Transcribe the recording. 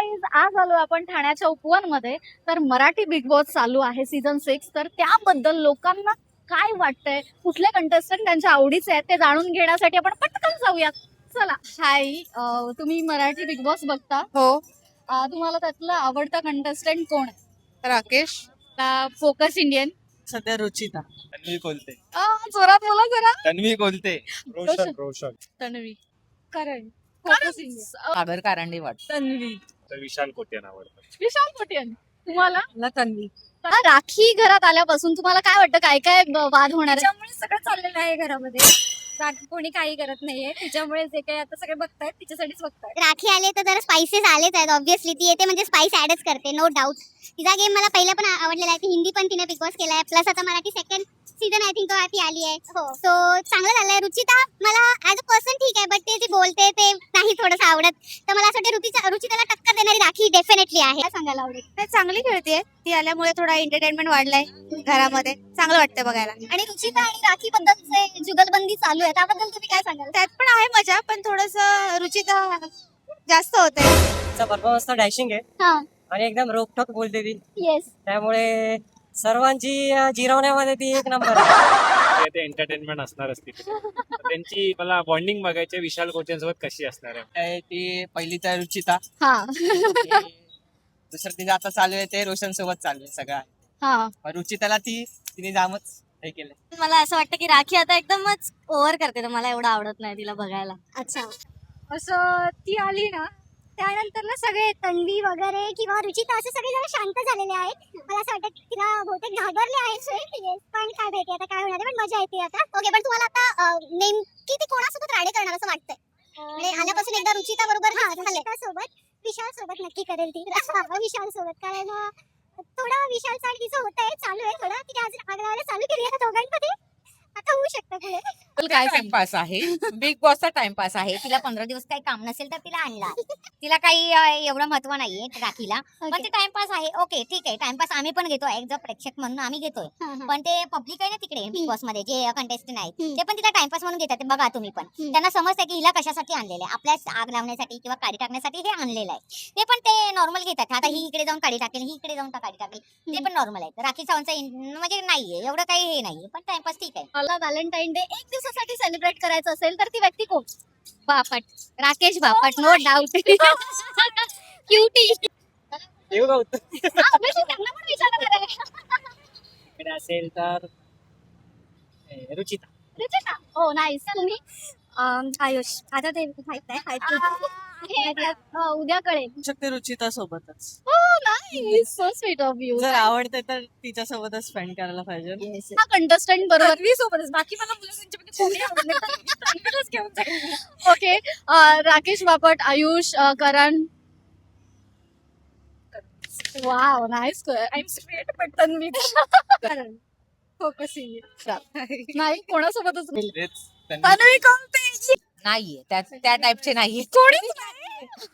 Guys, आज आलो आपण ठाण्याच्या उपवन मध्ये. तर मराठी बिग बॉस चालू आहे सीझन 6. तर त्याबद्दल लोकांना काय वाटतंय, कुठले कंटेस्टंट त्यांच्या आवडीचे आहेत ते जाणून घेण्यासाठी आपण पटकन जाऊयात. चला. हाय, तुम्ही मराठी बिग बॉस बघता? हो. तुम्हाला त्यातला आवडता कंटेस्टंट कोण आहे? राकेश. का फोकस इंडियन? सध्या रुचिता. तन्वी कोलते. जोरात बोला जरा. तन्वी कोलते. रोशन. तन्वी. करण. Focus Indian. सागर कारंडे वाटत. तन्वी. तर विशाल कोटियान आवडतं. विशाल पटेल. तुम्हाला? मला तन्वी. राखी घरात आल्यापासून तुम्हाला काय वाटतं, काय काय वाद होणार आहे? तिच्यामुळे सगळं चाललेलं आहे घरामध्ये. कोणी काही करत नाहीये, तिच्यामुळे जे काही आता सगळे बघतायत तिच्यासाठीच बघतायत. राखी आले तर जरा स्पाइसेस आलेच आहेत. ऑब्विसली ती येते म्हणजे स्पाइस ऍडच करते, नो डाऊट. तिचा गेम मला पहिला पण आवडलेला आहे. ती हिंदी पण तिने बिग बॉस केलाय, प्लस आता Marathi second season I think ती आली आहे. सो चांगलं झालंय. रुचिता मला ऍज अ पर्सन ठीक आहे, बट ते जे बोलते ते नाही थोडंसं आवडत. तर मला असं वाटतं रुचिताला टक्कर देणारी राखी डेफिनेटली आहे. काय सांगायला आवडेल? चांगली खेळते ती, आल्यामुळे थोडा एंटरटेनमेंट वाढलाय घरामध्ये, चांगलं वाटतं बघायला. आणि रुचिता आणि राखी बद्दलचे जुगलबंदी चालू आहे, त्याबद्दल तुम्ही काय सांगाल? त्यात पण आहे मजा, पण थोडस रुचिता जास्त होते. परफॉर्मन्स तर डॅशिंग आहे हा. आणि एकदम रोखठोक बोलते ती, येस. त्यामुळे सर्वांची जिरवण्यामध्ये ती एक नंबर आहे. ते एंटरटेनमेंट असणारच तिथे. तर त्यांची मला बॉन्डिंग बघायची विशाल कोटियांसोबत कशी असणार आहे. ती पहिली तर रुचिता. हा. दुसरं तिचं आता चालू आहे ते रोशन सोबत चालू आहे सगळं. हा. पण रुचिताला तिने जामच हे केलंय. मला असं वाटतं की राखी आता एकदमच ओव्हर करते, तर मला एवढं आवडत नाही तिला बघायला. अच्छा. असं ती आली ना त्यानंतर ना सगळे तन्वी वगैरे किंवा रुचिता असे सगळे जरा शांत झालेले आहेत. मला असं वाटतं की तिला बहुतेक घाबरले आहेत. पण काय माहिती आता काय होणार आहे, पण मजा येते आता. ओके, पण तुम्हाला आता नेमकी ती कोणासोबत राडे करणार असं वाटतंय? म्हणजे आल्यापासून एकदा रुचिता बरोबर रुचिता सोबत विशाल सोबत नक्की करेल ती. विशाल सोबत, कारण थोडं विशालचं आणि तिचं होतंय, चालू आहे थोडं. तिने अजून आग लावायला चालू केली आहे दोघांमध्ये. आता होऊ शकतं पुढे. काय टाइमपास आहे, बिग बॉसचा टाइमपास आहे. तिला 15 दिवस काही काम नसेल तर तिला आणला. तिला काही एवढं महत्व नाहीये राखीला, पण ते टाइमपास आहे. ओके, ठीक आहे, टाइमपास आम्ही पण घेतो ऍज अ प्रेक्षक म्हणून आम्ही घेतोय. पण ते पब्लिक आहे ना तिकडे बिग बॉस मध्ये जे कंटेस्टंट आहेत ते पण तिला टाइमपास म्हणून घेतात. ते बघा तुम्ही पण, त्यांना समजतं की हिला कशासाठी आणलेलं आहे, आपल्या आग लावण्यासाठी किंवा काडी टाकण्यासाठी हे आणलेलं आहे. ते पण ते नॉर्मल घेतात. आता ही इकडे जाऊन काडी टाकेल, ही इकडे जाऊन काडी टाकेल, ते पण नॉर्मल आहे. राखी सावंतचा म्हणजे नाहीये एवढं काही हे नाहीये, पण टाइमपास ठीक आहे. मला व्हॅलेंटाईन डे एक दिवसासाठी सेलिब्रेट करायचं असेल तर ती व्यक्ती कोण? Bapat, Rakesh Bapat, no doubt. Cutie. Dev Gautam त्यांना पण विचारणार आहे. असेल तर रुचिता. रुचिता. हो, नाईस. तुम्ही? आयुष आता ते माहित नाही. उद्या कळेल. शकते रुचिता सोबतच. Nice, so sweet of you. जर आवडते तर तिच्या सोबतच स्पेंड करायला पाहिजे. हा कंटेस्टंट बरोबर. तन्वी सोबतच, बाकी मला मुलं त्यांच्यापैकी कोणी आवडत नाही. तन्वीलाच घेऊन जाईल. Okay. Rakesh Bapat, Ayush, Karan. Wow, nice. I am straight but Tanvi. Focus नाही, कोणासोबतच नाही. तेच तन्वी कोणते? नाहीये त्या टाइपचे नाहीये. कोणीच नाही.